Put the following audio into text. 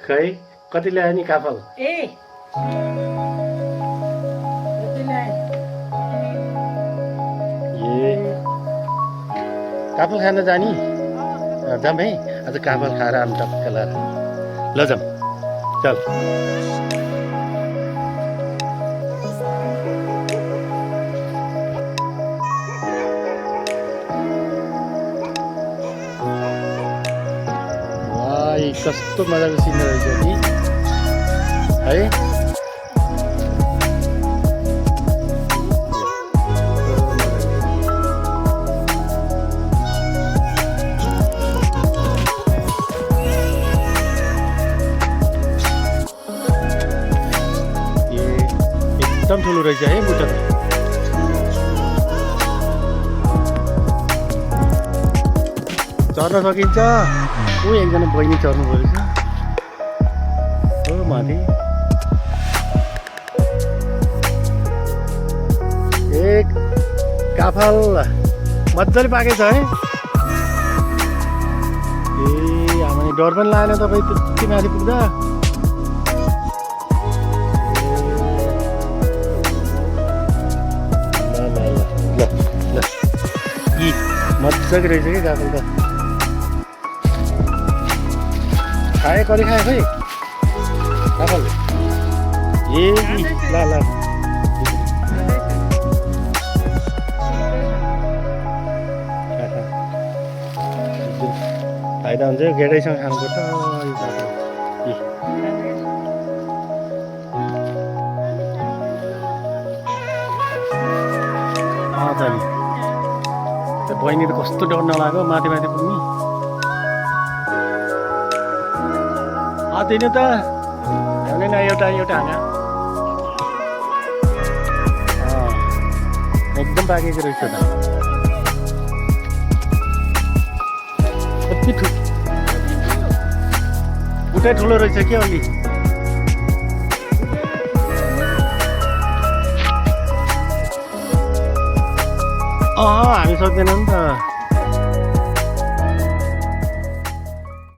खै कति ल्यायो नि काफल ए ए काफल खान जाने जाम है आज काफल खाएर आम टक्क ल जाम चल कस्तो मजाको सिन रहेछ नि है एकदम ठुलो रहेछ है बुट्टा चढ्न सकिन्छ ऊ एकजना बहिनी चढ्नु परेछ हो माथि एक काफल मजाले पाकेछ है ए आमा डर पनि लागेन तपाईँ त्यति माथि पुग्दा ल यी मजाको रहेछ कि काफल त खाए कति खाए खै काफल ए ल फाइदा हुन्छ गेडैसँग खानुपर्छ त नि त्यो बहिनी त कस्तो डर नलाग्यो माथि माथि पुग्ने दिनु त हाल्दैन एउटा हाँगा एकदम पाकेको रहेछ त कति बुट्टै ठुलो रहेछ के अलि हामी सक्दैनौँ नि त